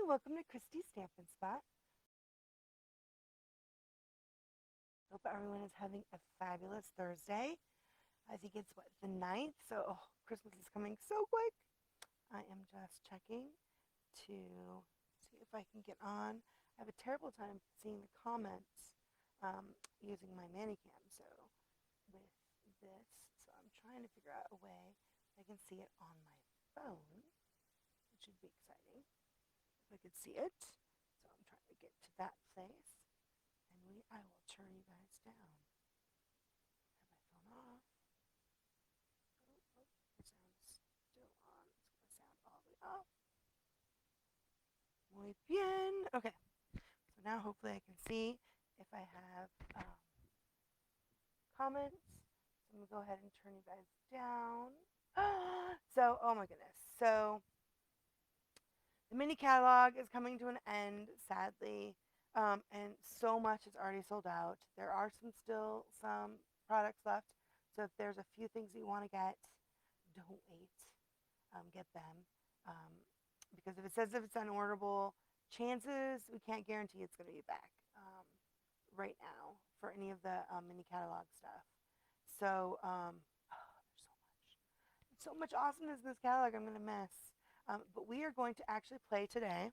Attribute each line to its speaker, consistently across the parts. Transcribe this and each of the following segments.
Speaker 1: welcome to Christie's Stampin' Spot. Hope everyone is having a fabulous Thursday. I think it's the 9th, so Christmas is coming so quick. I am just checking to see if I can get on. I have a terrible time seeing the comments using my Manicam, so with this, so I'm trying to figure out a way I can see it on my phone, which should be exciting if I could see it. So I'm trying to get to that place. And I will turn you guys down. Have my phone off. The sound's still on. It's going to sound all the way up. Muy bien. Okay. So now hopefully I can see if I have comments. So I'm going to go ahead and turn you guys down. So, oh my goodness. So the mini catalog is coming to an end, sadly. And so much is already sold out. There are still some products left. So if there's a few things that you want to get, don't wait. Get them. Because if it says if it's unorderable, chances we can't guarantee it's going to be back right now for any of the mini catalog stuff. So there's so much awesomeness in this catalog I'm going to miss. But we are going to actually play today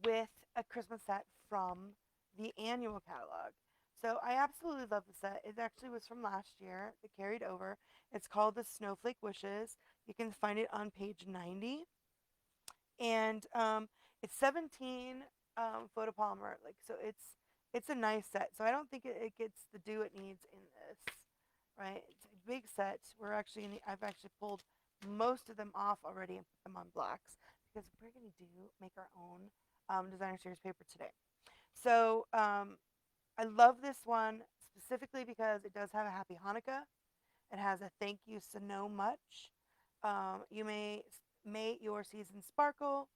Speaker 1: with a Christmas set from the annual catalog. So I absolutely love the set. It actually was from last year. It carried over. It's called the Snowflake Wishes. You can find it on page 90. And it's 17 photopolymer. So it's a nice set. So I don't think it gets the due it needs in this. Right? It's a big set. I've actually pulled most of them off already and put them on blocks because we're going to make our own designer series paper today. So I love this one specifically because it does have a happy Hanukkah. It has a thank you so much. You may your season sparkle.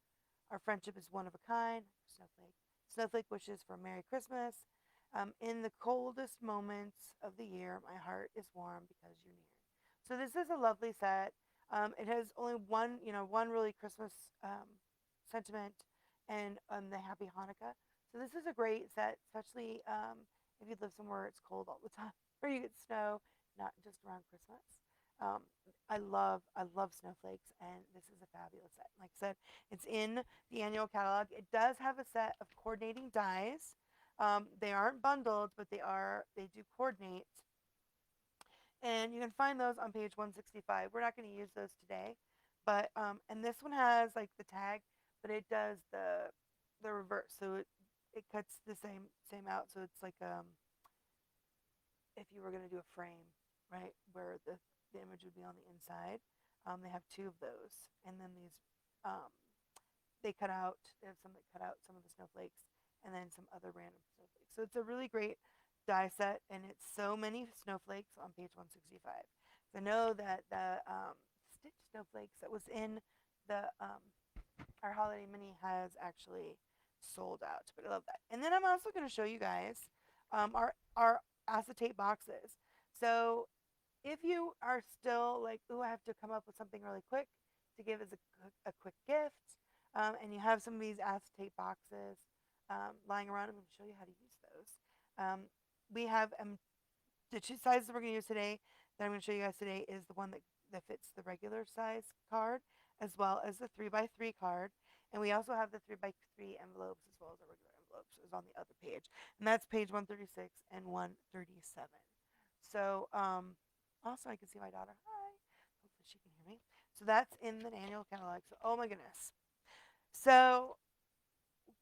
Speaker 1: Our friendship is one of a kind. Snowflake. Snowflake wishes for a Merry Christmas. In the coldest moments of the year, my heart is warm because you're near. So this is a lovely set. It has only one really Christmas sentiment and the Happy Hanukkah. So this is a great set, especially if you live somewhere it's cold all the time, or you get snow, not just around Christmas. I love snowflakes, and this is a fabulous set. Like I said, it's in the annual catalog. It does have a set of coordinating dies. They aren't bundled, but they do coordinate. And you can find those on page 165. We're not going to use those today, but and this one has like the tag, but it does the reverse, so it cuts the same out. So it's like if you were going to do a frame, right, where the image would be on the inside. They have two of those, and then these they cut out. They have some that cut out some of the snowflakes, and then some other random snowflakes. So it's a really great die set, and it's so many snowflakes on page 165. So I know that the stitch snowflakes that was in the our holiday mini has actually sold out, but I love that. And then I'm also going to show you guys our acetate boxes. So if you are still like, oh, I have to come up with something really quick to give as a quick gift, and you have some of these acetate boxes lying around, I'm going to show you how to use those. We have the two sizes we're going to use today that I'm going to show you guys today is the one that fits the regular size card as well as the 3x3 card. And we also have the 3x3 envelopes as well as the regular envelopes is on the other page. And that's page 136 and 137. So also I can see my daughter. Hi. Hopefully she can hear me. So that's in the annual catalog. So oh my goodness. So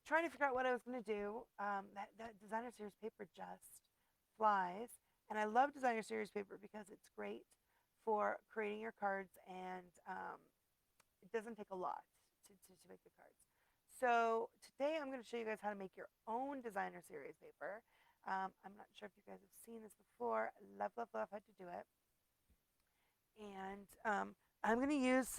Speaker 1: trying to figure out what I was going to do. That designer series paper just flies. And I love designer series paper because it's great for creating your cards, and it doesn't take a lot to make the cards. So today I'm going to show you guys how to make your own designer series paper. I'm not sure if you guys have seen this before. Love how to do it. And I'm going to use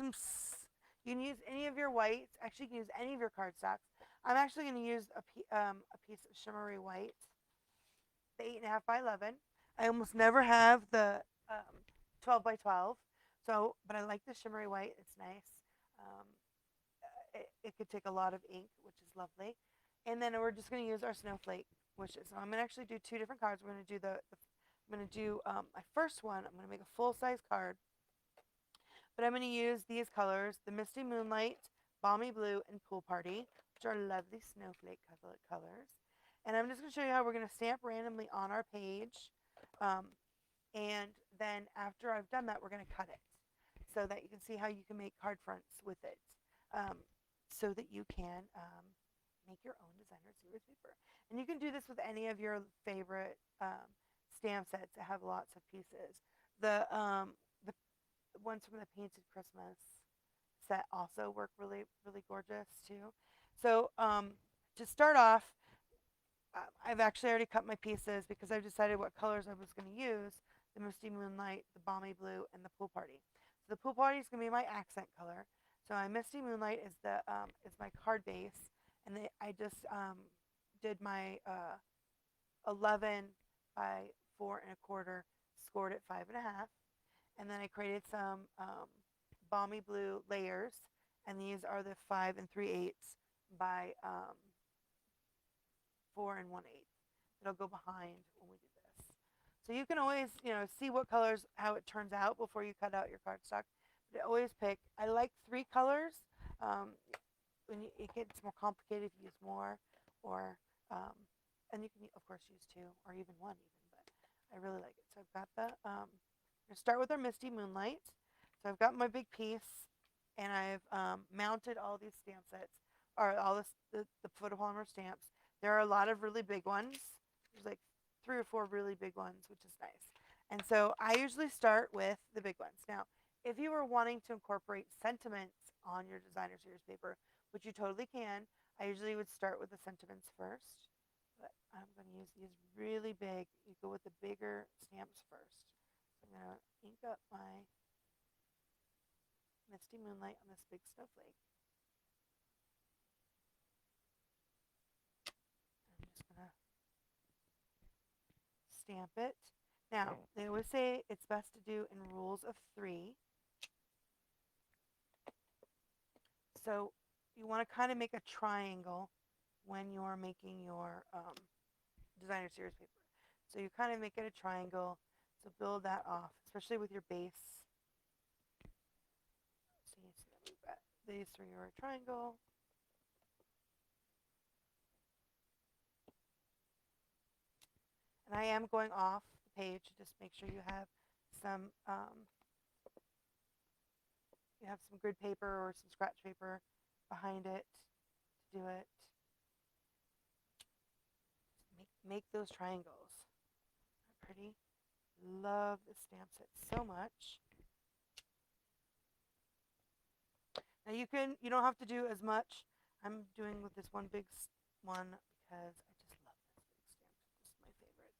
Speaker 1: you can use any of your whites. Actually, you can use any of your cardstocks. I'm actually going to use a piece of shimmery white, the 8.5 by 11. I almost never have the 12 by 12. So, but I like the shimmery white. It's nice. it could take a lot of ink, which is lovely. And then we're just going to use our Snowflake, which is, so I'm going to actually do two different cards. We're going to do I'm going to do my first one. I'm going to make a full-size card, but I'm going to use these colors, the Misty Moonlight, Balmy Blue, and Pool Party, which are lovely snowflake colors. And I'm just going to show you how we're going to stamp randomly on our page. And then after I've done that, we're going to cut it so that you can see how you can make card fronts with it, so that you can make your own designer series paper. And you can do this with any of your favorite stamp sets that have lots of pieces. The ones from the Painted Christmas set also work really, really gorgeous too. So to start off, I've actually already cut my pieces because I've decided what colors I was going to use: the Misty Moonlight, the Balmy Blue, and the Pool Party. So the Pool Party is going to be my accent color. So my Misty Moonlight is my card base, and I just did my 11 by 4 1/4, scored at 5 1/2, and then I created some Balmy Blue layers, and these are the 5 3/8 by 4 1/8. It'll go behind when we do this. So you can always, see what colors, how it turns out before you cut out your cardstock. But always pick, I like 3 colors. When it gets more complicated, if you use more, or, and you can, of course, use 2 or even 1 even, but I really like it. So I've got the, I'm going to start with our Misty Moonlight. So I've got my big piece, and I've mounted all these stamp sets, or all the photopolymer stamps. There are a lot of really big ones. There's like 3 or 4 really big ones, which is nice. And so I usually start with the big ones. Now, if you were wanting to incorporate sentiments on your designer series paper, which you totally can, I usually would start with the sentiments first. But I'm going to use these really big. You go with the bigger stamps first. So I'm going to ink up my Misty Moonlight on this big snowflake. I'm just going to stamp it. Now, they always say it's best to do in rules of 3. So you want to kind of make a triangle when you're making your designer series paper. So you kind of make it a triangle. So build that off, especially with your base. So you see that we've got these 3 are a triangle. And I am going off the page to just make sure you have some grid paper or some scratch paper behind it to do it. Make those triangles. Pretty. Love the stamp set so much. Now you don't have to do as much. I'm doing with this one big one because I just love this big stamp. This is my favorite of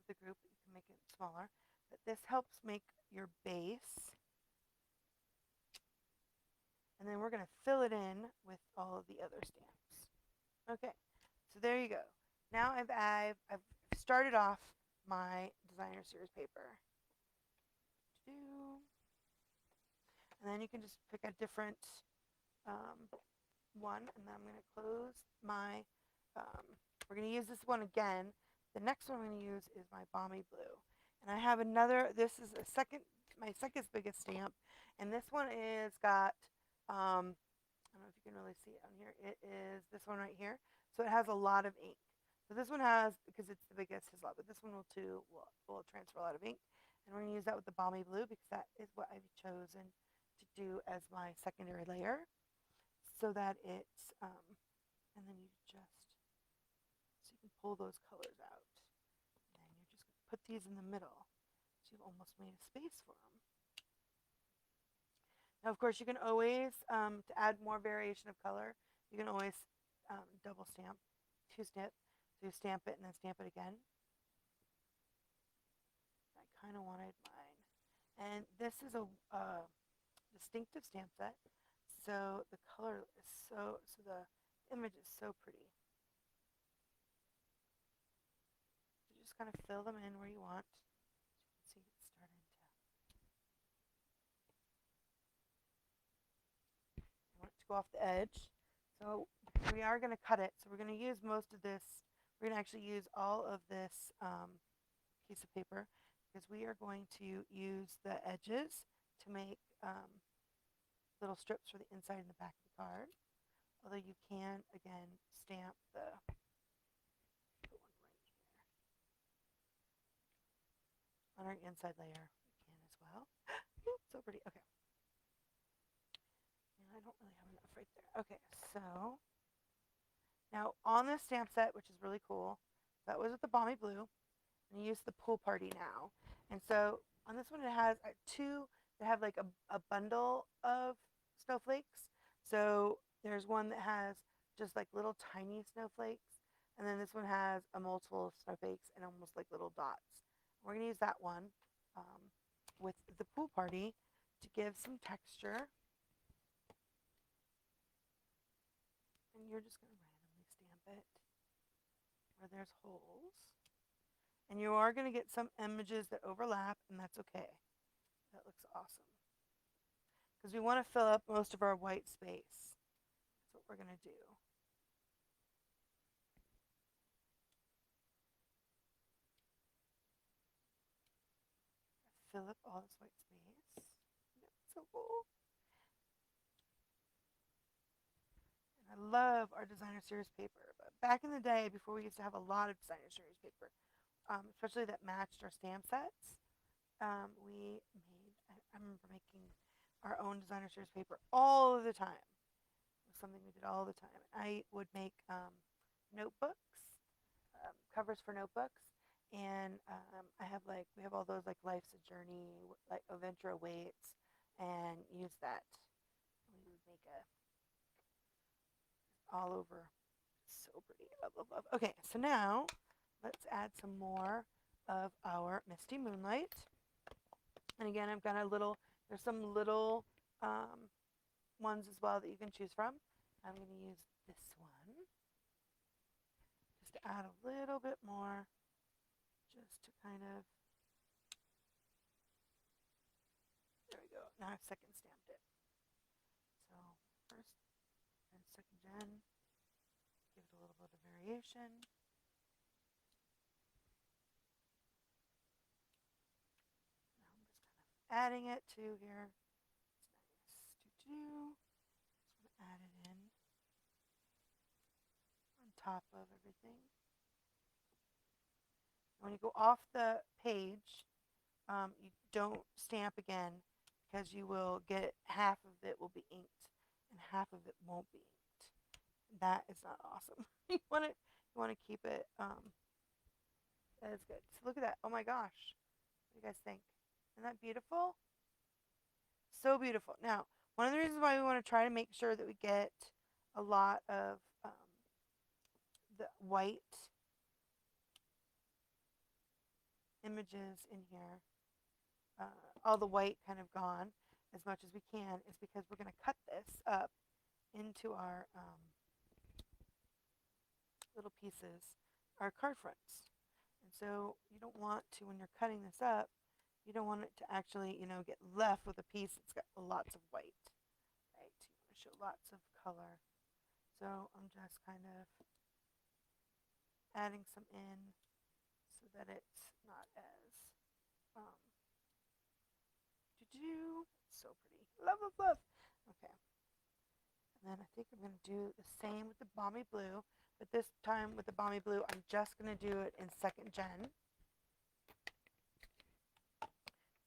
Speaker 1: the group. You can make it smaller, but this helps make your base. And then we're going to fill it in with all of the other stamps. Okay, so there you go. Now I've started off my designer series paper. And then you can just pick a different one, and then I'm going to close my, we're going to use this one again. The next one I'm going to use is my Balmy Blue. And I have another, this is my second biggest stamp, and this one is got, I don't know if you can really see it on here, it is this one right here. So it has a lot of ink. So this one has, because it's the biggest, has a lot, but this one will transfer a lot of ink. And we're going to use that with the Balmy Blue because that is what I've chosen to do as my secondary layer, so that it's, and then you just, so you can pull those colors out. And then you're just going to put these in the middle. So you've almost made a space for them. Now, of course, you can always, to add more variation of color, you can always double stamp, 2-snip. So you stamp it and then stamp it again. I kind of wanted mine. And this is a distinctive stamp set. So the color is so the image is so pretty. So you just kind of fill them in where you want. So you can see it's starting to, I want it to go off the edge. So we are going to cut it. So we're going to use most of this. We're going to actually use all of this piece of paper because we are going to use the edges to make little strips for the inside and the back of the card. Although you can, again, stamp the put one right here on our inside layer. We can as well. Ooh, so pretty. Okay. And I don't really have enough right there. Okay, so now on this stamp set, which is really cool, that was with the Balmy Blue, and I used the Pool Party now. And so on this one, it has two that have like a bundle of snowflakes. So there's one that has just like little tiny snowflakes, and then this one has a multiple of snowflakes and almost like little dots. We're gonna use that one with the Pool Party to give some texture. And you're just gonna randomly stamp it where there's holes. And you are going to get some images that overlap, and that's okay. That looks awesome. Because we want to fill up most of our white space. That's what we're going to do. Fill up all this white space. That's so cool. And I love our designer series paper. But back in the day, before we used to have a lot of designer series paper, especially that matched our stamp sets, I remember making our own designer series paper all of the time. It was something we did all the time. I would make notebooks, covers for notebooks, and we have all those like Life's a Journey, like Adventure Awaits, and use that. We would make a all over. So pretty. Love, love, love. Okay, so now let's add some more of our Misty Moonlight. And again, I've got there's some little ones as well that you can choose from. I'm going to use this one just to add a little bit more, just to kind of, there we go. Now I've second stamped it. So first and second gen, give it a little bit of variation. Now I'm just kind of adding it to here. It's nice. Just want to add it in on top of everything. When you go off the page, you don't stamp again because you will get half of it will be inked and half of it won't be inked. That is not awesome. you want to keep it. That is good. So look at that. Oh my gosh. What do you guys think? Isn't that beautiful? So beautiful. Now, one of the reasons why we want to try to make sure that we get a lot of the white images in here, all the white kind of gone as much as we can, is because we're going to cut this up into our little pieces, our card fronts. And so you don't want to, when you're cutting this up, you don't want it to actually, get left with a piece that's got lots of white, right? You want to show lots of color. So I'm just kind of adding some in so that it's not as, so pretty. Love, love, love. Okay. And then I think I'm going to do the same with the Balmy Blue, but this time with the Balmy Blue, I'm just going to do it in second gen.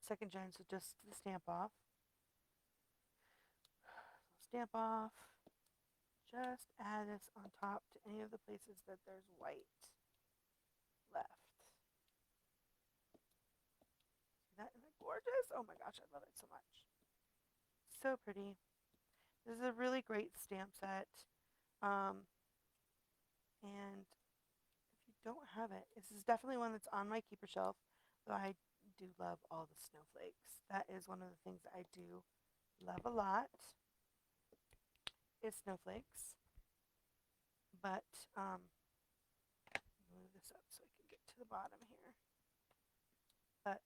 Speaker 1: Second gen, so just the stamp off. Stamp off. Just add this on top to any of the places that there's white left. Isn't that gorgeous? Oh my gosh, I love it so much. So pretty. This is a really great stamp set. And if you don't have it, this is definitely one that's on my keeper shelf, though I do love all the snowflakes. That is one of the things that I do love a lot, is snowflakes. But move this up so I can get to the bottom here. But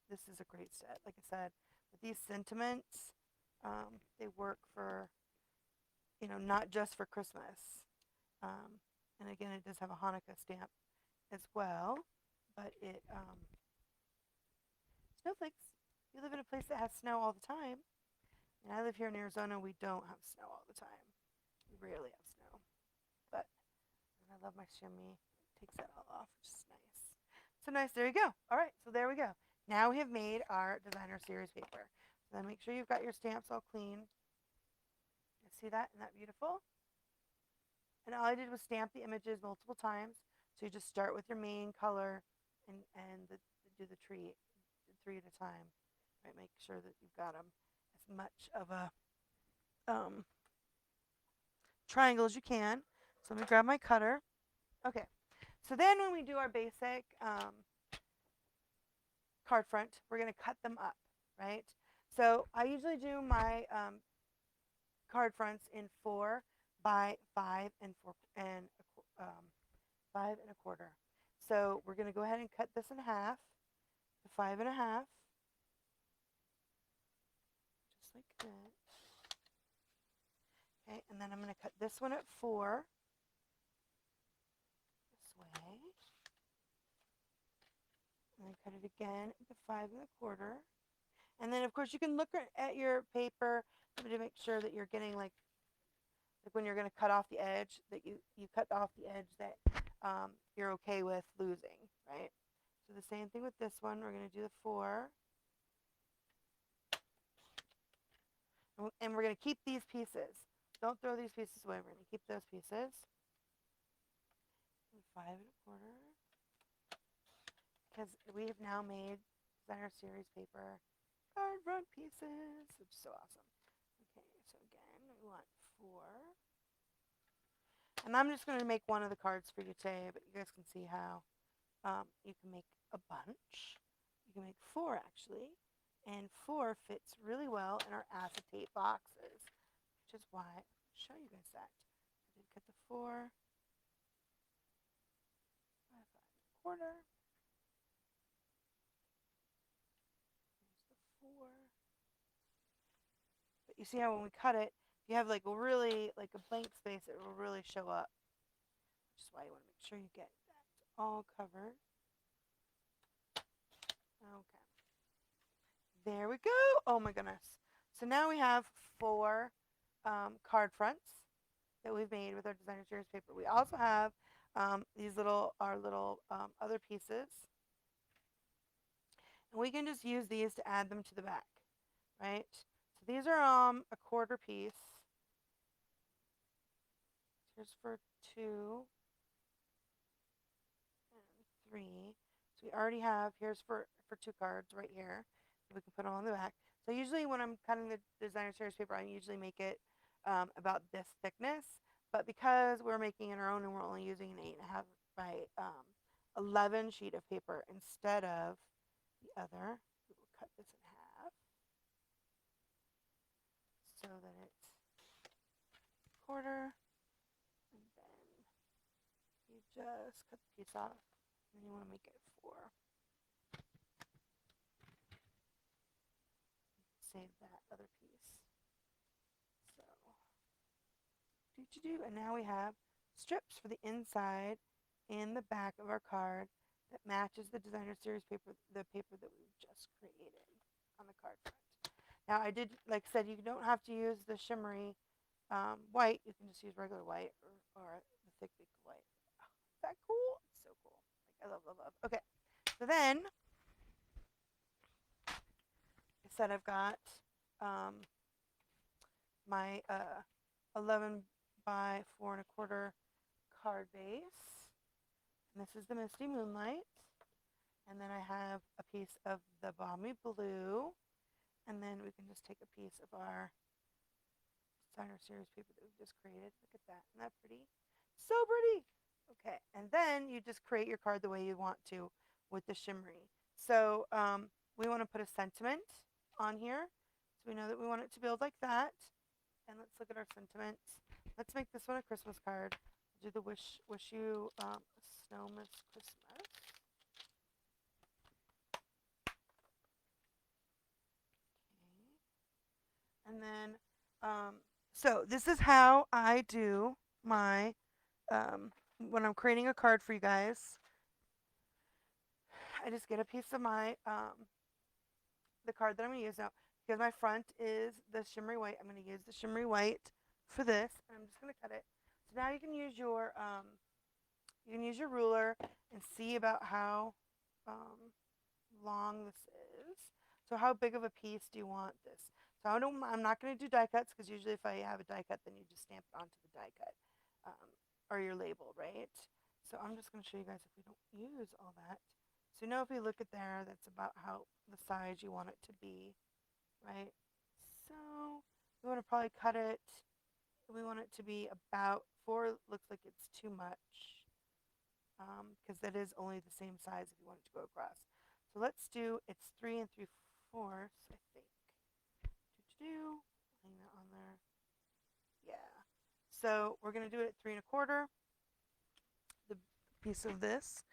Speaker 1: this is a great set. Like I said, with these sentiments, they work for not just for Christmas. And again, it does have a Hanukkah stamp as well, but snowflakes. You live in a place that has snow all the time, and I live here in Arizona. We don't have snow all the time. We rarely have snow, but I love my shimmy. It takes that all off, which is nice. So nice. There you go. All right, so there we go. Now we have made our designer series paper. So then make sure you've got your stamps all clean. You see that? Isn't that beautiful? And all I did was stamp the images multiple times. So you just start with your main color and do the tree, three at a time. Right, make sure that you've got them as much of a triangle as you can. So let me grab my cutter. Okay, so then when we do our basic card front, we're going to cut them up, right? So I usually do my card fronts in 4 by 5 and 5 1/4. So we're going to go ahead and cut this in half to 5 1/2, just like that. Okay, and then I'm going to cut this one at 4 this way, and then cut it again at 5 1/4. And then of course you can look at your paper to make sure that you're getting like when you're going to cut off the edge, that you cut off the edge that you're okay with losing, right? So the same thing with this one. We're going to do the 4. And we're going to keep these pieces. Don't throw these pieces away. We're going to keep those pieces. 5 1/4. Because we have now made designer series paper card front pieces, which is so awesome. Okay, so again, we want 4. And I'm just going to make one of the cards for you today, but you guys can see how you can make a bunch. You can make 4 actually, and 4 fits really well in our acetate boxes, which is why I'll show you guys that. I did cut the 4, 5 1/4. Here's the 4. But you see how when we cut it, if you have like really like a blank space, it will really show up. Which is why you want to make sure you get that all covered. Okay. There we go. Oh my goodness. So now we have 4 card fronts that we've made with our designer series paper. We also have these our little other pieces. And we can just use these to add them to the back, right? So these are a 1/4 piece. Here's for 2 and 3. So we already have, here's for 2 cards right here. We can put them on the back. So usually when I'm cutting the designer series paper, I usually make it about this thickness. But because we're making it our own and we're only using an 8.5 by 11 sheet of paper instead of the other, we will cut this in half so that it's 1/4. And then you just cut the piece off, and you want to make it 4. Save that other piece. So, and now we have strips for the inside and the back of our card that matches the designer series paper, the paper that we've just created on the card front. Now I did, like I said, you don't have to use the shimmery white. You can just use regular white or the thick white. Oh, is that cool? It's so cool. Like, I love, love, love. Okay, so then I said I've got my 11 by 4 1/4 card base. And this is the Misty Moonlight. And then I have a piece of the Balmy Blue. And then we can just take a piece of our designer series paper that we've just created. Look at that. Isn't that pretty? So pretty. Okay. And then you just create your card the way you want to with the shimmery. So we want to put a sentiment on here. So we know that we want it to build like that. And let's look at our sentiments. Let's make this one a Christmas card. Do the wish you a snowmas Christmas. Okay. And then So this is how I do my when I'm creating a card for you guys. I just get a piece of my the card that I'm gonna use now because my front is the shimmery white. I'm gonna use the shimmery white for this, and I'm just gonna cut it. So now you can use your ruler and see about how um, long this is. So how big of a piece do you want this? So I'm not going to do die cuts because usually if I have a die cut, then you just stamp it onto the die cut or your label, right? So I'm just going to show you guys if we don't use all that. So if you look at there, that's about how the size you want it to be, right? So we want to probably cut it. We want it to be about 4. Looks like it's too much because that is only the same size if you want it to go across. So let's do it's 3 3/4, I think. Do hang that on there. Yeah. So we're gonna do it at 3 1/4. The piece of this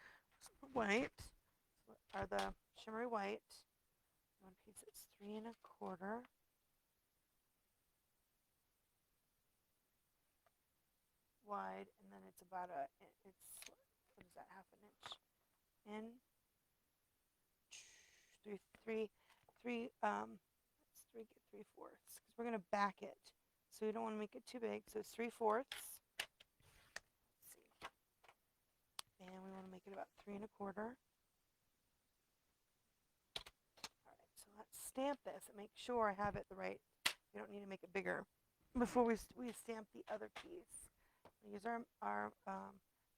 Speaker 1: white are the shimmery white. One piece is 3 1/4 wide, and then it's about it's what is that, half an inch in three three three it's 3 4 because we're gonna back it, so we don't want to make it too big. So it's 3/4. Let's see, and we want to make it about 3 1/4. All right, so let's stamp this and make sure I have it the right. We don't need to make it bigger before we stamp the other piece. We use our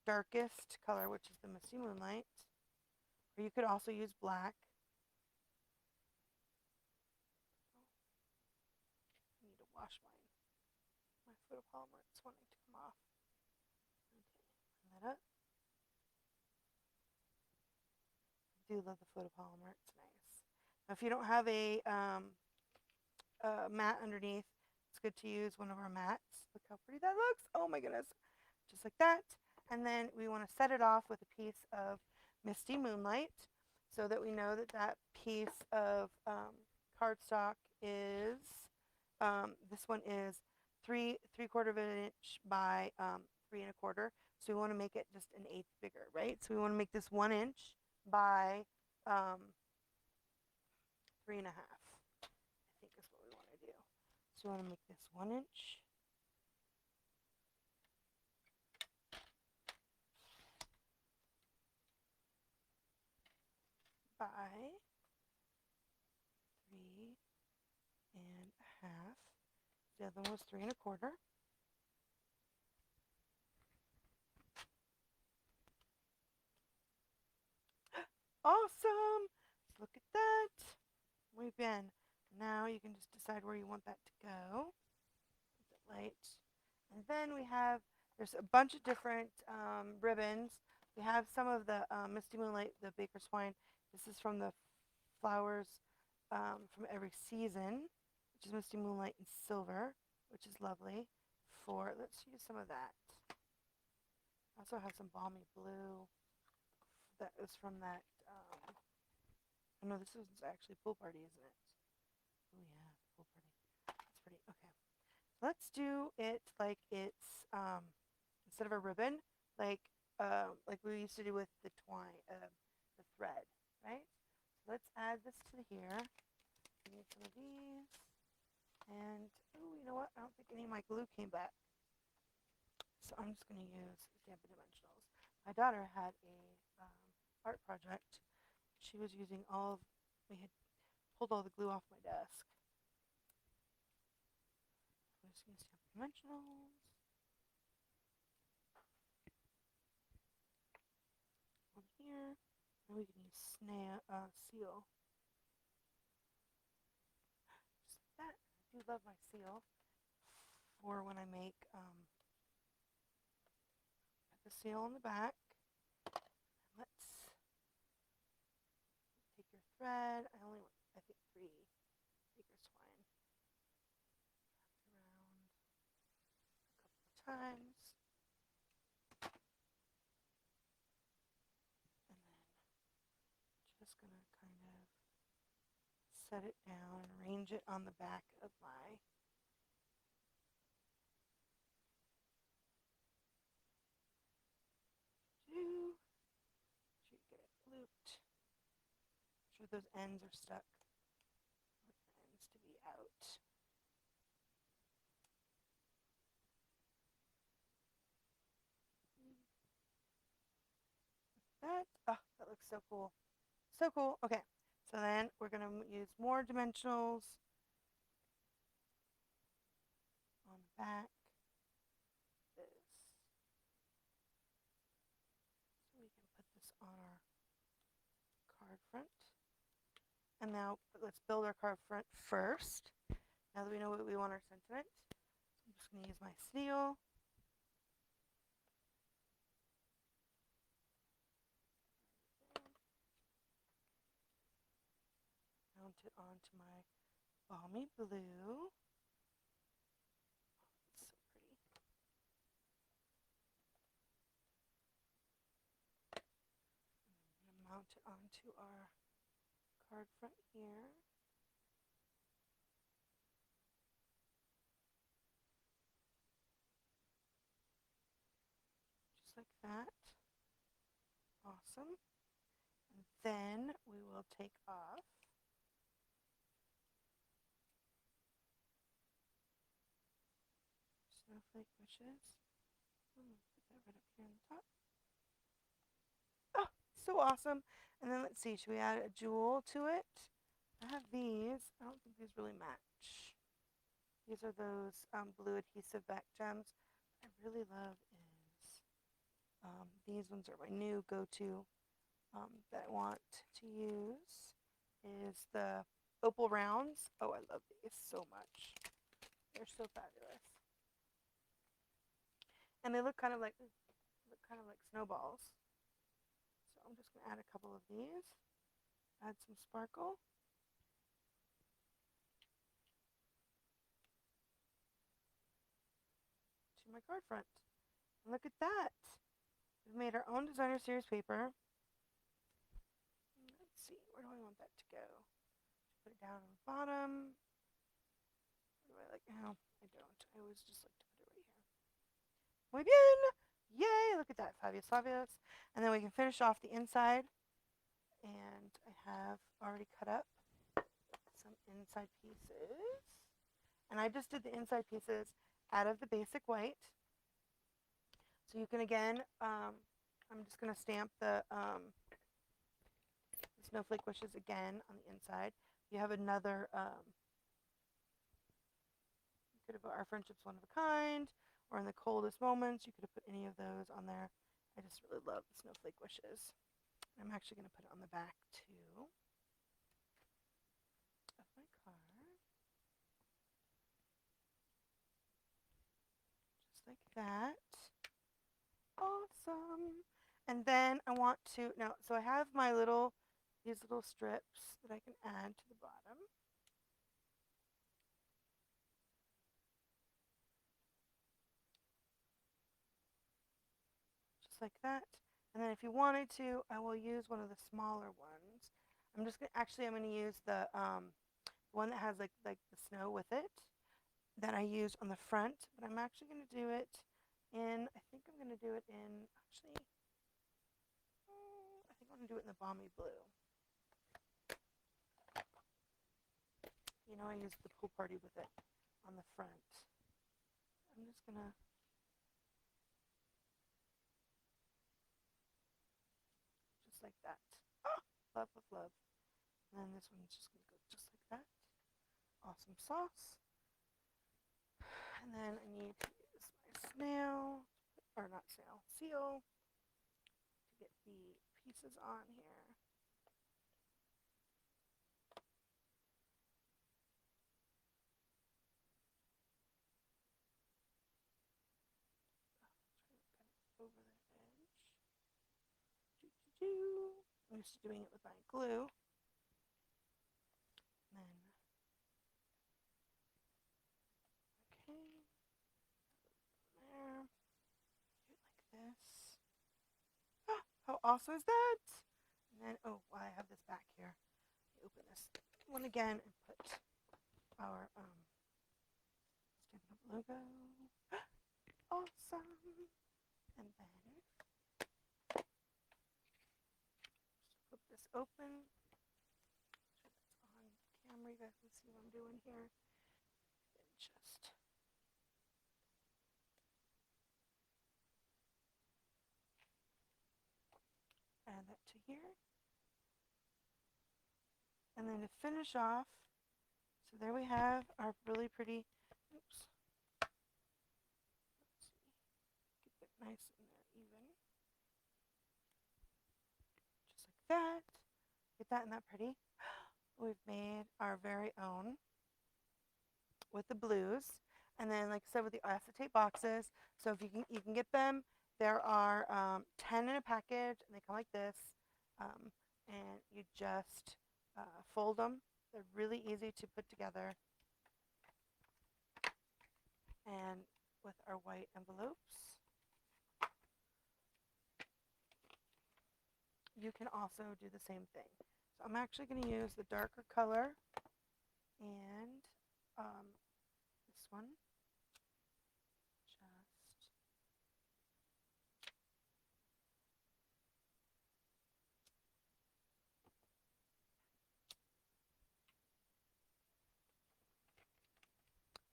Speaker 1: darkest color, which is the Misty Moonlight, or you could also use black. I need to wash my photopolymer. It's wanting to come off. Okay, line that up. I do love the photopolymer. It's nice. Now, if you don't have a mat underneath, it's good to use one of our mats. Look how pretty that looks. Oh my goodness. Just like that. And then we want to set it off with a piece of Misty Moonlight so that we know that that piece of cardstock is, this one is 3 3/4 of an inch by 3 1/4. So we want to make it just an eighth bigger, right? So we want to make this 1 inch by 3 1/2. I think is what we want to do. So we want to make this 1 inch by 3 1/2. The other one was 3 1/4. Awesome! Look at that. We've been. Now you can just decide where you want that to go. The light. And then there's a bunch of different ribbons. We have some of the Misty Moonlight, the Baker's Twine. This is from the flowers from every season, which is Misty Moonlight in silver, which is lovely. Let's use some of that. I also have some balmy blue that is from that. Oh no, this is actually pool party, isn't it? Oh yeah, pool party. That's pretty. Okay, let's do it like it's instead of a ribbon, like we used to do with the twine, the thread, right? So let's add this to here. We need some of these, and oh, you know what? I don't think any of my glue came back, so I'm just gonna use Stampin' Dimensionals. My daughter had a art project. She was using we had pulled all the glue off my desk. So I'm just gonna Stampin' Dimensionals. One here, and we can use seal. Just like that. I do love my seal for when I make put the seal on the back. Let's take your thread. I only want, I think, 3 Baker's Twine. Wrap it around a couple of times. And then just going to kind of set it down and arrange it on the back of my Sure those ends are stuck. Ends to be out. That looks so cool. So cool. Okay, so then we're going to use more dimensionals on the back. This. So we can put this on our card front. And now let's build our card front first. Now that we know what we want our sentiment, I'm just going to use my steel. Mount it onto my balmy blue. It's so pretty. I'm going to mount it onto our card front here. Just like that. Awesome. And then we will take off snowflake wishes. Put that right up here on the top. Oh, so awesome. And then let's see, should we add a jewel to it? I have these. I don't think these really match. These are those blue adhesive back gems. What I really love is these ones are my new go-to that I want to use is the opal rounds. Oh, I love these so much. They're so fabulous. And they look kind of like snowballs. So I'm just going to add a couple of these. Add some sparkle. To my card front. And look at that. We've made our own designer series paper. Let's see, where do I want that to go? Put it down on the bottom. What do I like? No, I don't. I always just like to put it right here. Muy bien! Yay! Look at that. Fabulous, fabulous. And then we can finish off the inside. And I have already cut up some inside pieces. And I just did the inside pieces out of the basic white. So you can again, I'm just going to stamp the snowflake wishes again on the inside. You have another, you could have put our friendship's one of a kind, or in the coldest moments, you could have put any of those on there. I just really love the snowflake wishes. I'm actually going to put it on the back too of my card. Just like that. Awesome. And then I want to, now, so I have my these little strips that I can add to the bottom. Just like that. And then if you wanted to, I will use one of the smaller ones. I'm just gonna, actually I'm gonna use the one that has like the snow with it that I use on the front, but I'm actually gonna do it in, I think I'm gonna do it in, actually, I think I'm gonna do it in the balmy blue. You know, I used the pool party with it on the front. I'm just gonna just like that. Oh, love, love, love. And then this one's just gonna go just like that. Awesome sauce. And then I need to use my snail, or not snail, seal, to get the pieces on here. Over the edge. I'm used to doing it with my glue. And then, okay, there, do it like this. Ah, how awesome is that? And then, oh, well, I have this back here. Open this one again and put our Stamp Up logo. Awesome. And then open. It's on camera. You guys can see what I'm doing here. And just add that to here. And then to finish off, so there we have our really pretty, oops, let's see, get that nice in there even, just like that. Get that and that pretty. We've made our very own with the blues. And then, like I said, with the acetate boxes, so if you can get them, there are 10 in a package, and they come like this. And you just fold them. They're really easy to put together. And with our white envelopes, you can also do the same thing. So I'm actually going to use the darker color and this one.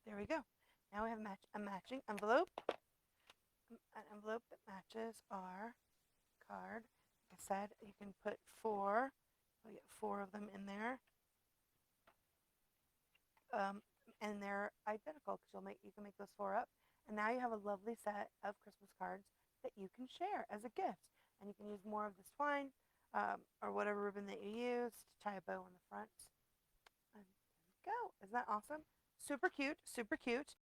Speaker 1: There we go. Now we have a matching envelope, an envelope that matches our card. Like I said, you can put four. We'll get four of them in there. And they're identical because you can make those four up. And now you have a lovely set of Christmas cards that you can share as a gift. And you can use more of this twine or whatever ribbon that you use to tie a bow on the front. And there we go. Isn't that awesome? Super cute, super cute.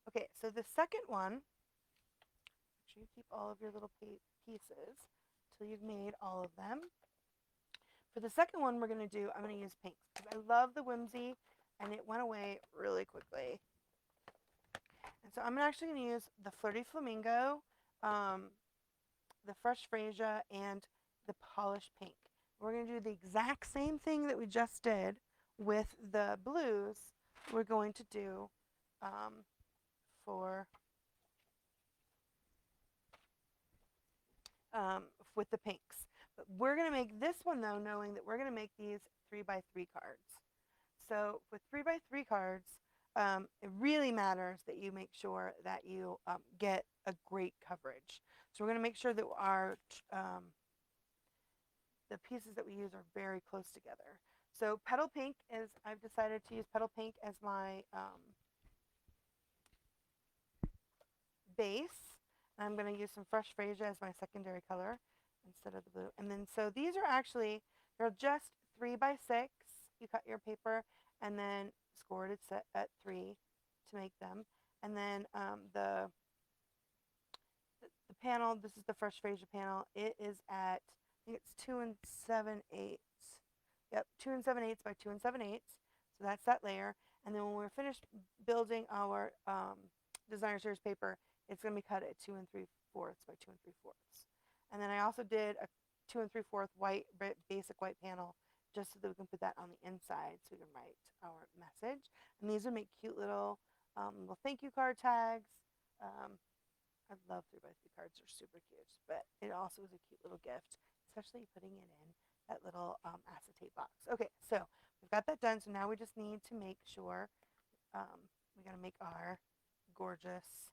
Speaker 1: Okay, so the second one, make sure you keep all of your little pieces until you've made all of them. For the second one we're going to do, I'm going to use pinks because I love the whimsy and it went away really quickly. And so I'm actually going to use the Flirty Flamingo, the Fresh Freesia, and the Polished Pink. We're going to do the exact same thing that we just did with the blues. We're going to do with the pinks. But we're going to make this one, though, knowing that we're going to make these 3x3 cards. So with 3x3 cards, it really matters that you make sure that you get a great coverage. So we're going to make sure that the pieces that we use are very close together. So Petal Pink is, I've decided to use Petal Pink as my base. I'm going to use some Fresh Freesia as my secondary color instead of the blue. And then, so these are actually, they're just 3x6. You cut your paper and then scored it set at 3 to make them. And then the panel, this is the Fresh Freesia panel. It is at, I think it's 2 7/8. Yep, 2 7/8 by 2 7/8. So that's that layer. And then when we're finished building our designer series paper, it's going to be cut at 2 3/4 by 2 3/4. And then I also did a 2 3/4 white, basic white panel just so that we can put that on the inside so we can write our message. And these would make cute little thank you card tags. I love 3x3 cards. They're super cute, but it also is a cute little gift, especially putting it in that little acetate box. Okay, so we've got that done. So now we just need to make sure we got to make our gorgeous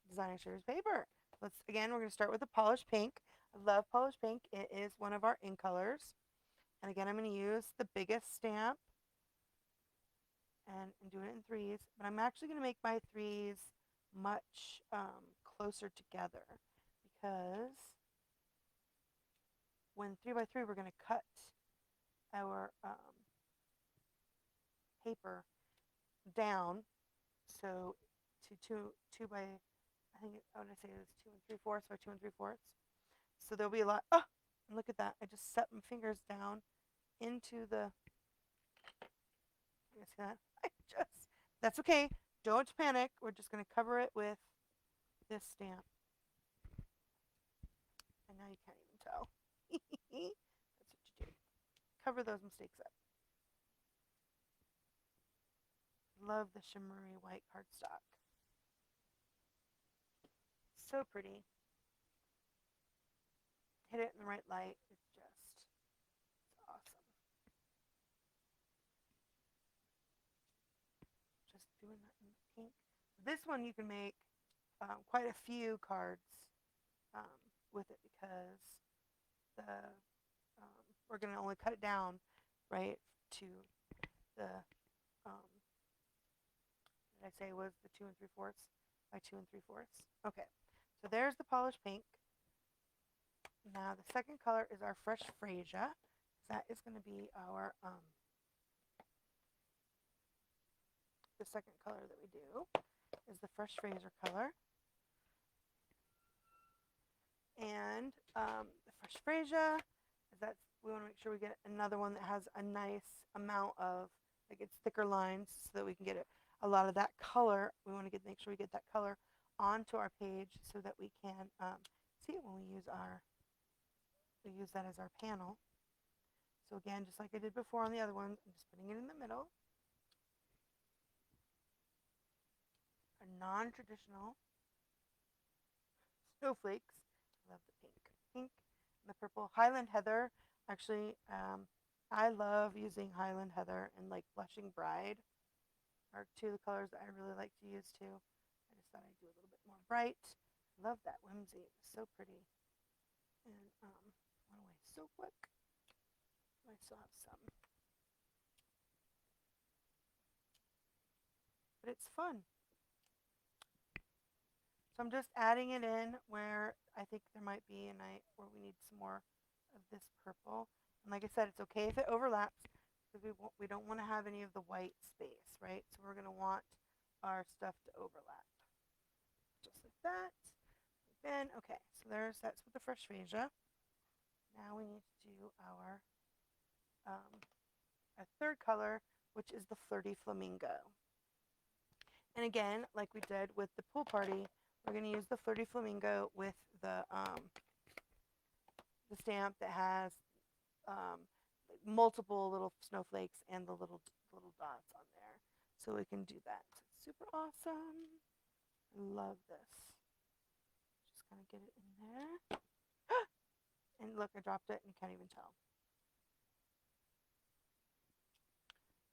Speaker 1: designer series paper. We're going to start with the Polished Pink. I love Polished Pink. It is one of our in colors. And again, I'm going to use the biggest stamp and do it in threes. But I'm actually going to make my threes much closer together because when 3x3 we're going to cut our paper down, so to 2 by, I think I would say it was 2 3/4 by 2 3/4. So there'll be a lot. Oh, and look at that! I just set my fingers down into the. You see that? That's okay. Don't panic. We're just going to cover it with this stamp. And now you can't even tell. That's what you do. Cover those mistakes up. Love the shimmery white cardstock. So pretty. hit it in the right light, it's awesome. Just doing that in the pink. This one you can make quite a few cards um, with it because the we're going to only cut it down, right, to the, did I say was the 2 3/4 by 2 3/4? Okay, so there's the polished pink. Now the second color is our fresh freesia. That is going to be our, the second color that we do is the fresh freesia color. And the fresh freesia is that we want to make sure we get another one that has a nice amount of, like it's thicker lines so that we can get a lot of that color. We want to make sure we get that color onto our page so that we can see it when we use that as our panel. So again, just like I did before on the other ones, I'm just putting it in the middle. A non-traditional snowflakes. I love the pink. Pink and the purple. Highland Heather. Actually, I love using Highland Heather and like Blushing Bride are two of the colors that I really like to use too. I just thought I'd do a little bit more bright. I love that whimsy. It's so pretty. And went away so quick. I still have some. But it's fun. So I'm just adding it in where I think there might be a night where we need some more of this purple. And like I said, it's okay if it overlaps because we don't want to have any of the white space, right? So we're going to want our stuff to overlap. Just like that. Then, okay, so that's with the fresh freesia. Now we need to do our third color, which is the Flirty Flamingo. And again, like we did with the pool party, we're going to use the Flirty Flamingo with the stamp that has multiple little snowflakes and the little dots on there. So we can do that. So it's super awesome. I love this. Just kind of get it in there. And look, I dropped it and you can't even tell.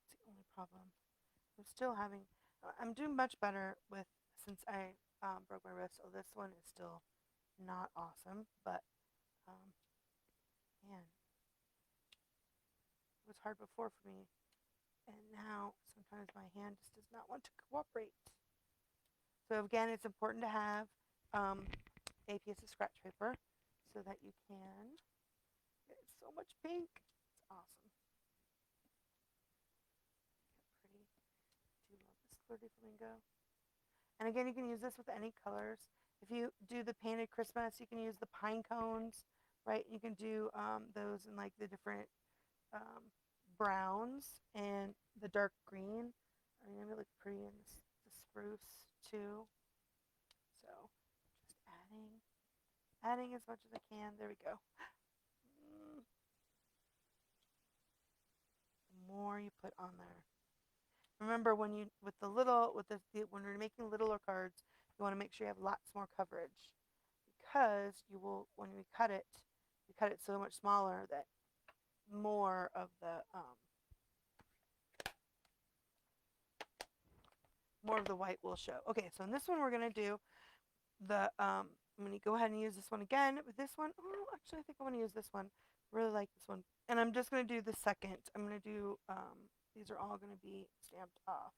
Speaker 1: It's the only problem. I'm doing much better since I broke my wrist. So this one is still not awesome, but man, it was hard before for me. And now sometimes my hand just does not want to cooperate. So again, it's important to have a piece of scratch paper so that you can get so much pink. It's awesome. Pretty. Do love this Flirty Flamingo. And again, you can use this with any colors. If you do the painted Christmas, you can use the pine cones, right? You can do those in like the different browns and the dark green. I mean, they look pretty in the spruce too. So just adding as much as I can. There we go. The more you put on there. Remember when when you're making littler cards, you want to make sure you have lots more coverage because when we cut it so much smaller that more of the white will show. Okay, so in this one we're gonna do I'm gonna go ahead and use this one again. With this one, oh, actually I think I want to use this one. Really like this one, and I'm just gonna do the second. I'm gonna do these are all gonna be stamped off.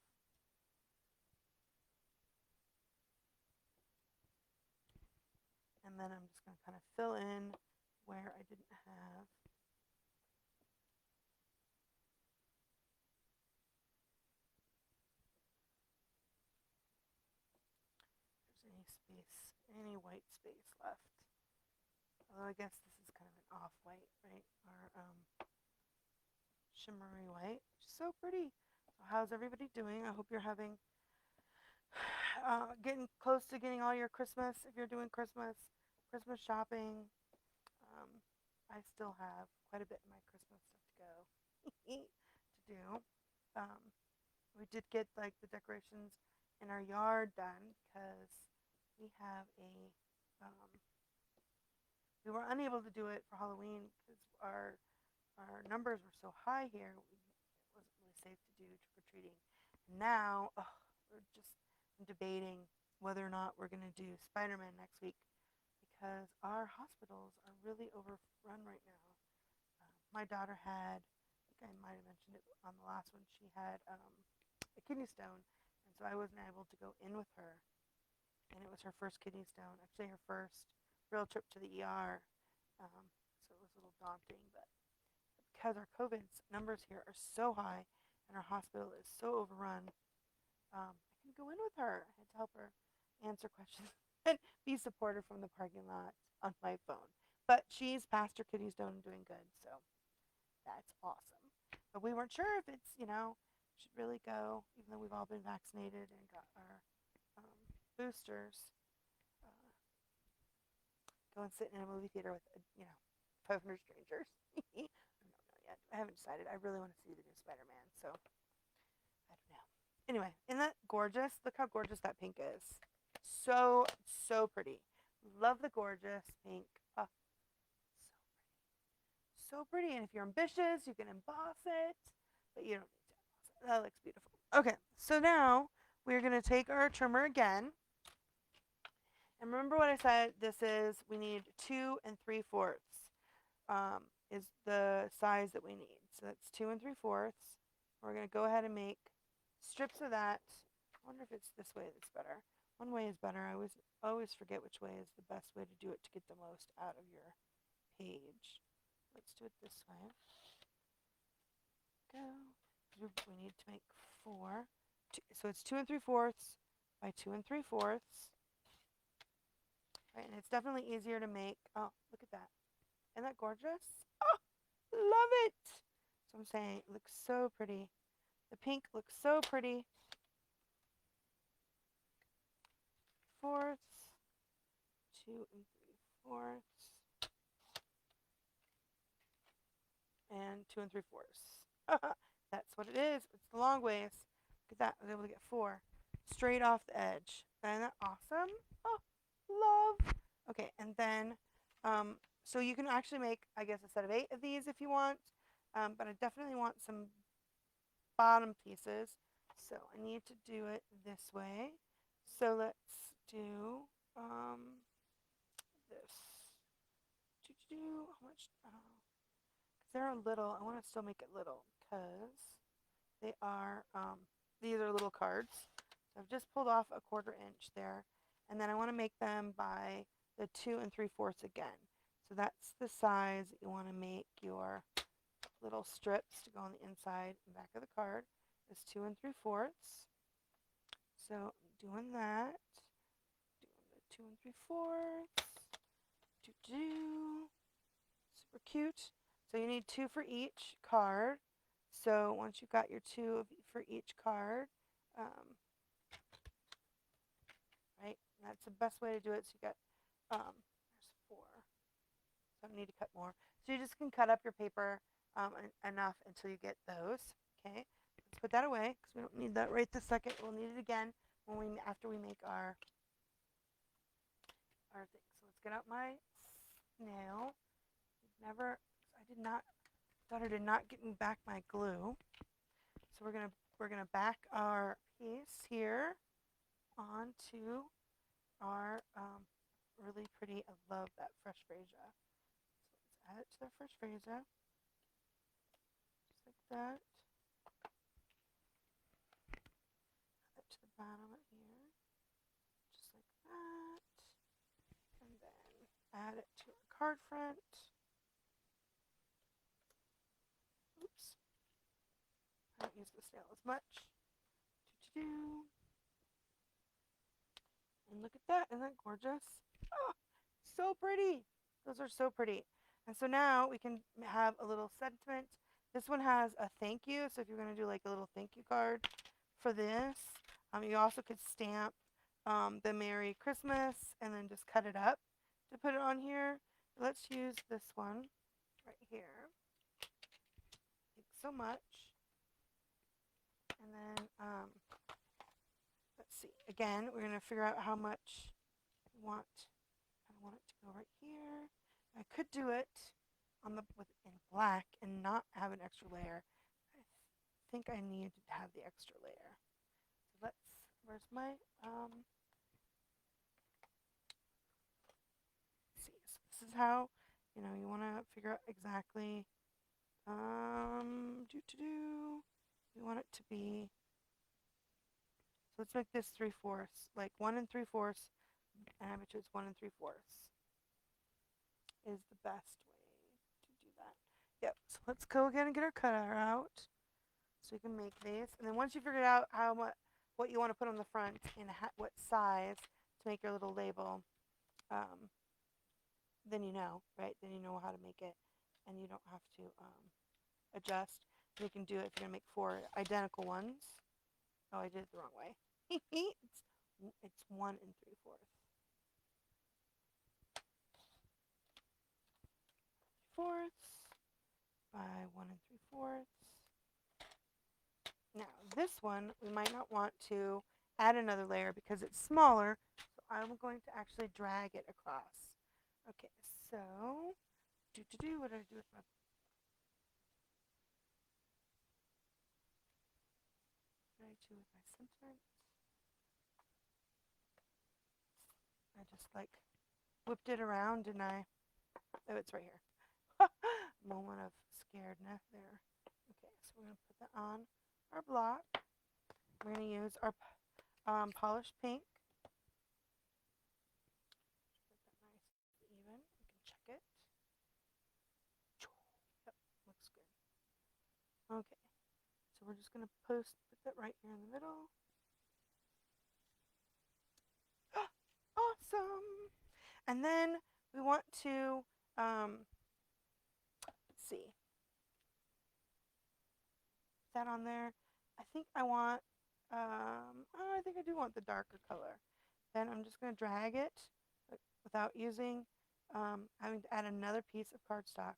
Speaker 1: And then I'm just going to kind of fill in where I didn't have. There's any white space left. Although I guess this is kind of an off-white, right? Or shimmery white. So pretty. So how's everybody doing? I hope you're getting close to getting all your Christmas, if you're doing Christmas shopping. I still have quite a bit of my Christmas stuff to go to do. We did get like the decorations in our yard done because we have We were unable to do it for Halloween because our numbers were so high here. It wasn't really safe to do trick or treating. Now, we're just debating whether or not we're going to do Spider-Man next week because our hospitals are really overrun right now. My daughter had, I think I might have mentioned it on the last one, she had a kidney stone, and so I wasn't able to go in with her. And it was her first kidney stone, actually her first real trip to the ER. So it was a little daunting, but because our COVID numbers here are so high and our hospital is so overrun, I can go in with her. I had to help her answer questions and be supportive from the parking lot on my phone. But she's past her kidney stone and doing good, so that's awesome. But we weren't sure if it's, should really go, even though we've all been vaccinated and got our boosters, uh, go and sit in a movie theater with, 500 strangers. I don't know yet. I haven't decided. I really want to see the new Spider-Man, so I don't know. Anyway, isn't that gorgeous? Look how gorgeous that pink is. So, so pretty. Love the gorgeous pink. Oh, so pretty. And if you're ambitious, you can emboss it, but you don't need to emboss it. That looks beautiful. Okay, so now we're going to take our trimmer again. And remember what I said, we need 2 3/4 is the size that we need. So that's 2 3/4. We're going to go ahead and make strips of that. I wonder if it's this way that's better. One way is better. I always forget which way is the best way to do it to get the most out of your page. Let's do it this way. Go. We need to make 4. So it's 2 3/4 by 2 3/4. Right, and it's definitely easier to make. Oh, look at that. Isn't that gorgeous? Oh, love it. So I'm saying it looks so pretty. The pink looks so pretty. Fourths, 2 3/4, and 2 3/4. That's what it is. It's the long ways. Look at that. I was able to get 4 straight off the edge. Isn't that awesome? Oh, love. Okay, and then, so you can actually make, I guess, a set of 8 of these if you want, but I definitely want some bottom pieces. So I need to do it this way. So let's do this. How much? Because they're a little. I want to still make it little because they are. These are little cards. So I've just pulled off a 1/4 inch there, and then I want to make them by the 2 3/4 again. So that's the size that you want to make your little strips to go on the inside and back of the card. Is 2 3/4. So I'm doing that. Doing the 2 3/4. Super cute. So you need 2 for each card. So once you've got your 2 for each card, right, that's the best way to do it. So you got, there's 4. So I need to cut more. So you just can cut up your paper enough until you get those. Okay, let's put that away because we don't need that right this second. We'll need it again after we make our thing. So let's get out my snail. Daughter did not get me back my glue. So we're gonna back our piece here onto our really pretty. I love that fresh freesia. So let's add it to the fresh freesia, just like that. Add it to the bottom right here, just like that, and then add it to our card front. Oops, I don't use the snail as much. And look at that, isn't that gorgeous? Oh, so pretty. Those are so pretty. And so now we can have a little sentiment. This one has a thank you. So if you're going to do like a little thank you card for this, you also could stamp the Merry Christmas and then just cut it up to put it on here. Let's use this one right here. Thanks so much. And then let's see. Again, we're going to figure out how much we want. I want it to go right here. I could do it in black and not have an extra layer. I think I need to have the extra layer. So where's my, see, so this is how, you want to figure out exactly, we want it to be, so let's make this 3/4, like 1 3/4, and I bet you it's 1 3/4 is the best way to do that. Yep, so let's go again and get our cutter out so you can make these. And then once you figured out what you want to put on the front and what size to make your little label, then you know, right? Then you know how to make it, and you don't have to adjust. You can do it if you're gonna make 4 identical ones. Oh, I did it the wrong way. it's 1 3/4. Fourths by 1 3/4. Now this one we might not want to add another layer because it's smaller, so I'm going to actually drag it across. Okay, so what did I do with my sentiment? I just like whipped it around and oh, it's right here. Moment of scaredness there. Okay, so we're going to put that on our block. We're going to use our polished pink. Get that nice and even. We can check it. Yep, looks good. Okay, so we're just going to put that right here in the middle. Awesome! And then we want to, let's see, that on there. I think I want, oh, I think I do want the darker color. Then I'm just going to drag it without having to add another piece of cardstock.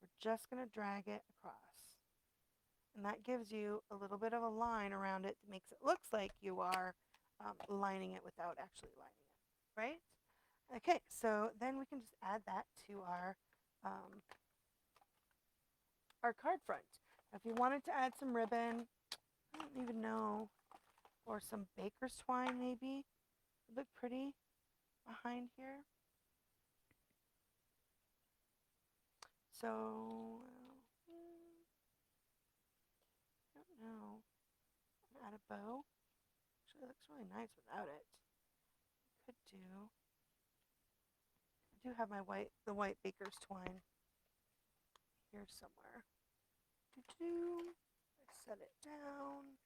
Speaker 1: We're just going to drag it across. And that gives you a little bit of a line around it that makes it look like you are lining it without actually lining it, right? Okay, so then we can just add that to our card front. If you wanted to add some ribbon, I don't even know, or some baker's twine maybe, would look pretty behind here. So, I don't know. Add a bow. Actually, it looks really nice without it. Could do. I do have the white baker's twine here somewhere. I set it down.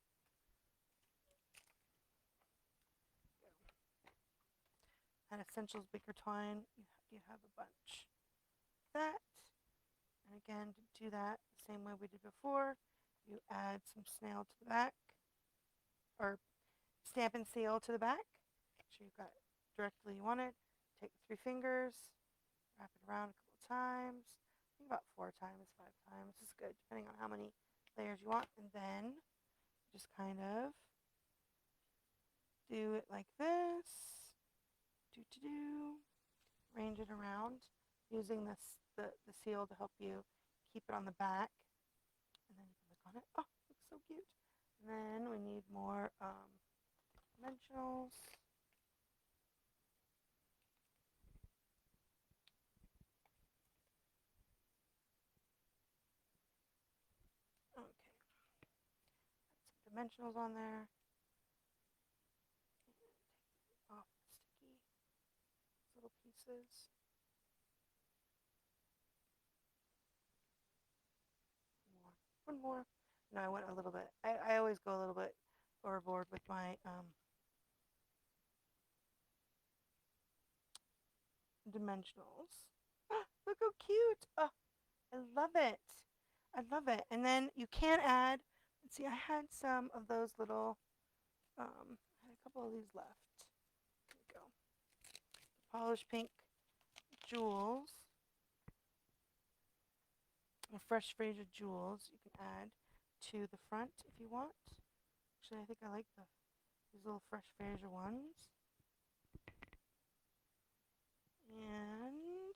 Speaker 1: And Essentials Baker Twine, you have a bunch. That, and again, to do that the same way we did before, you add some snail to the back, or stamp and seal to the back. Make sure you've got it directly you want it. Take 3 fingers, wrap it around a couple times. I think about 4 times, 5 times. This is good, depending on how many layers you want. And then just kind of do it like this. Range it around using the seal to help you keep it on the back. And then you can look on it. Oh, it looks so cute. And then we need more dimensionals. Okay. Put some dimensionals on there. And off the sticky little pieces. One more. No, I went a little bit. I always go a little bit overboard with my dimensionals. Look how cute. Oh, I love it. I love it. And then you can add, let's see, I had some of those little, I had a couple of these left. Here we go. Polished pink jewels, or fresh Frasier jewels you can add to the front if you want. Actually, I think I like these little fresh Frasier ones. And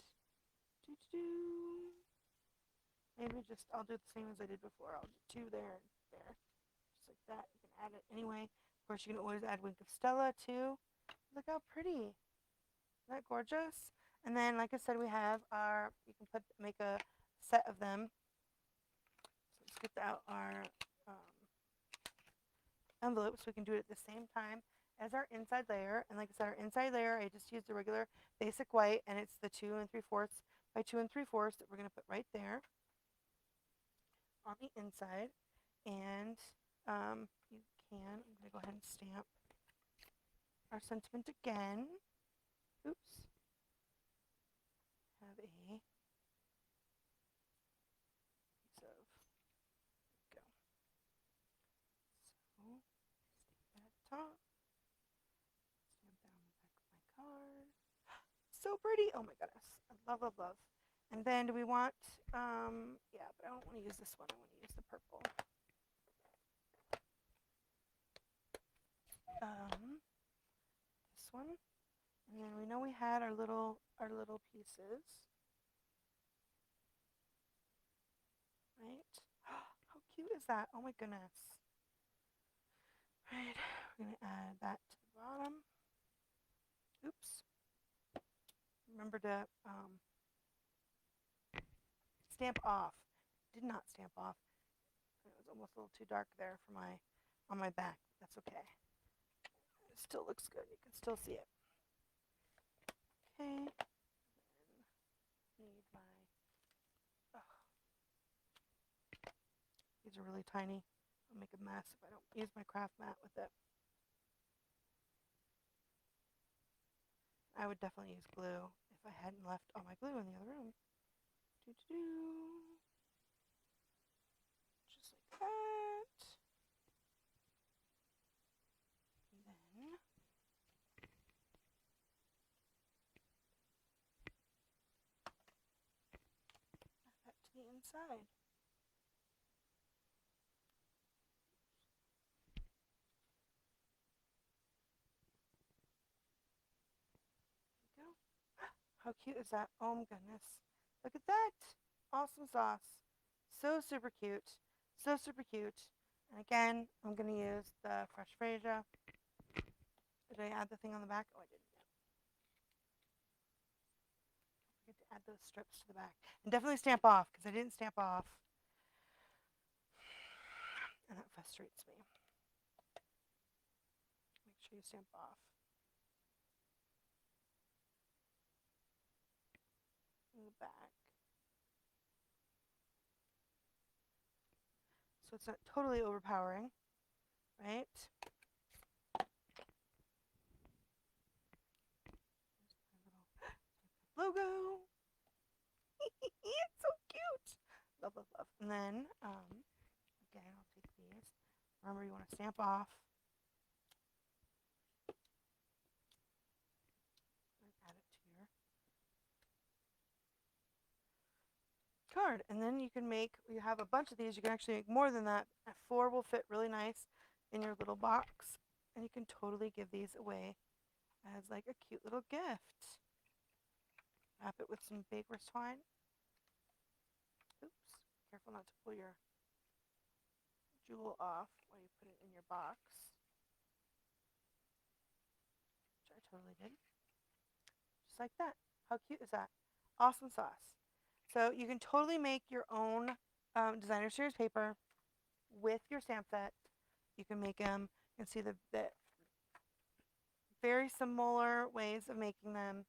Speaker 1: Maybe just, I'll do the same as I did before. I'll do two there and there. Just like that. You can add it anyway. Of course, you can always add Wink of Stella too. Look how pretty. Isn't that gorgeous? And then, like I said, we have our, you can make a set of them. So let's get out our envelope so we can do it at the same time as our inside layer. And like I said, our inside layer, I just used the regular basic white, and it's the 2 3/4 by 2 3/4 that we're going to put right there on the inside. And you can, I'm going to go ahead and stamp our sentiment again. Oops. Have a piece of, go. So, stamp that at the top. Stamp that on the back of my card. So pretty. Oh my goodness. I love, love, love. And then do we want, yeah, but I don't want to use this one. I want to use the purple. This one. And then we know we had our little pieces. Right? How cute is that? Oh my goodness. Right. We're going to add that to the bottom. Oops. Remember to stamp off. Did not stamp off. It was almost a little too dark there for on my back. That's okay. It still looks good. You can still see it. Okay. Need my, these are really tiny. I'll make a mess if I don't use my craft mat with it. I would definitely use glue if I hadn't left all my glue in the other room. Just like that. And then add that to the inside. There we go. How cute is that? Oh my goodness. Look at that. Awesome sauce. So super cute. So super cute. And again, I'm going to use the fresh freesia. Did I add the thing on the back? Oh, I didn't. Don't forget to add those strips to the back. And definitely stamp off, because I didn't stamp off. And that frustrates me. Make sure you stamp off. In the back. So it's not totally overpowering, right? Logo. It's so cute. Love, love, love. And then, again, I'll take these. Remember, you want to stamp off. And add it to your card. And then you can make, you have a bunch of these. You can actually make more than that. 4 will fit really nice in your little box. And you can totally give these away as like a cute little gift. Wrap it with some baker's twine. Oops. Careful not to pull your jewel off while you put it in your box. Which I totally did. Just like that. How cute is that? Awesome sauce. So you can totally make your own designer series paper with your stamp set. You can make them and see the very similar ways of making them.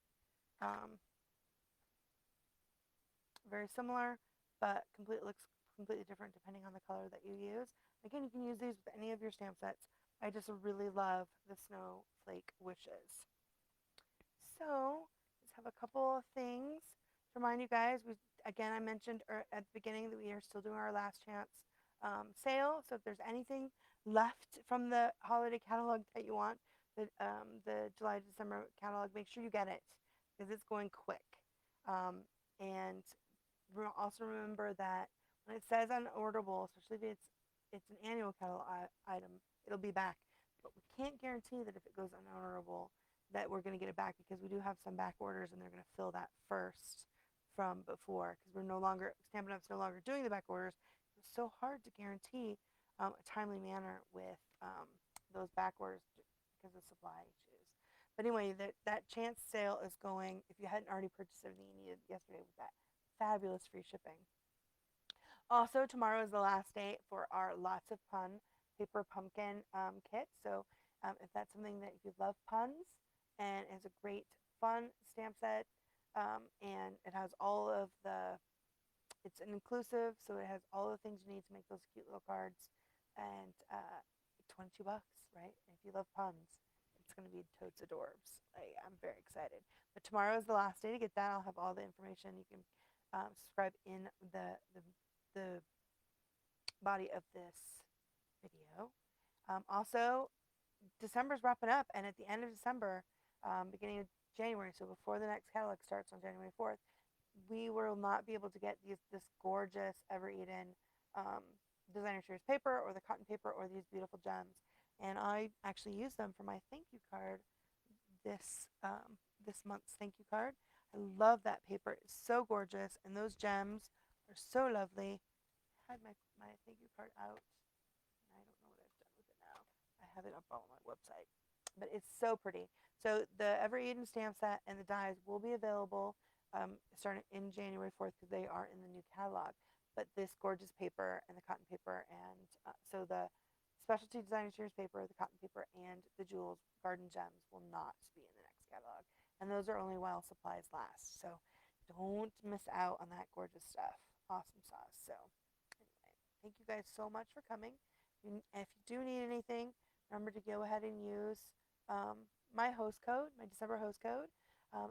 Speaker 1: Very similar, but looks completely different depending on the color that you use. Again, you can use these with any of your stamp sets. I just really love the Snowflake Wishes. So let's have a couple of things to remind you guys. Again, I mentioned at the beginning that we are still doing our last chance sale. So if there's anything left from the holiday catalog that you want, the July December catalog, make sure you get it because it's going quick. And also remember that when it says unorderable, especially if it's an annual catalog item, it'll be back. But we can't guarantee that if it goes unorderable that we're going to get it back, because we do have some back orders and they're going to fill that first from before because we're no longer, Stampin' Up's no longer doing the back orders. It was so hard to guarantee a timely manner with those back orders because of supply issues. But anyway, that chance sale is going. If you hadn't already purchased everything you needed yesterday with that fabulous free shipping. Also, tomorrow is the last day for our Lots of Pun paper pumpkin kit. So if that's something that you love puns and is a great fun stamp set, and it has all of the, it's an inclusive, so it has all the things you need to make those cute little cards, and 22 bucks, right? And if you love puns, it's going to be totes adorbs. I'm very excited. But tomorrow is the last day to get that. I'll have all the information. You can subscribe in the body of this video. Also, December's wrapping up, and at the end of December, beginning of January, so before the next catalog starts on January 4th, we will not be able to get this gorgeous Ever Eden designer series paper or the cotton paper or these beautiful gems. And I actually used them for my thank you card this month's thank you card. I love that paper. It's so gorgeous, and those gems are so lovely. I had my thank you card out. I don't know what I've done with it now. I have it up on my website, but it's so pretty. So the Ever Eden stamp set and the dies will be available starting in January 4th because they are in the new catalog. But this gorgeous paper and the cotton paper, and so the specialty designer series paper, the cotton paper, and the jewels garden gems will not be in the next catalog. And those are only while supplies last. So don't miss out on that gorgeous stuff. Awesome sauce. So anyway, thank you guys so much for coming. If you do need anything, remember to go ahead and use my host code, my December host code.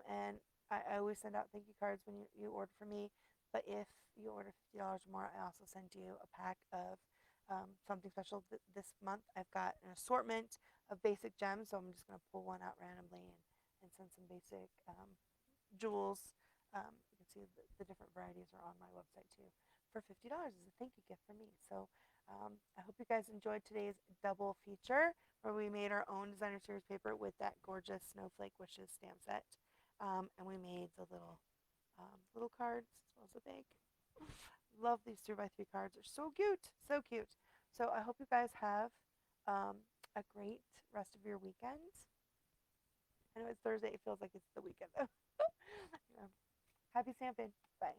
Speaker 1: And I always send out thank you cards when you order from me. But if you order $50 or more, I also send you a pack of something special this month. I've got an assortment of basic gems, so I'm just going to pull one out randomly and send some basic jewels. You can see the different varieties are on my website too for $50 as a thank you gift from me. So I hope you guys enjoyed today's double feature where we made our own designer series paper with that gorgeous Snowflake Wishes stamp set. And we made the little cards as well as the big. Love these 3x3 cards. They're so cute. So cute. So I hope you guys have a great rest of your weekend. I know it's Thursday. It feels like it's the weekend though. Yeah. Happy stamping. Bye.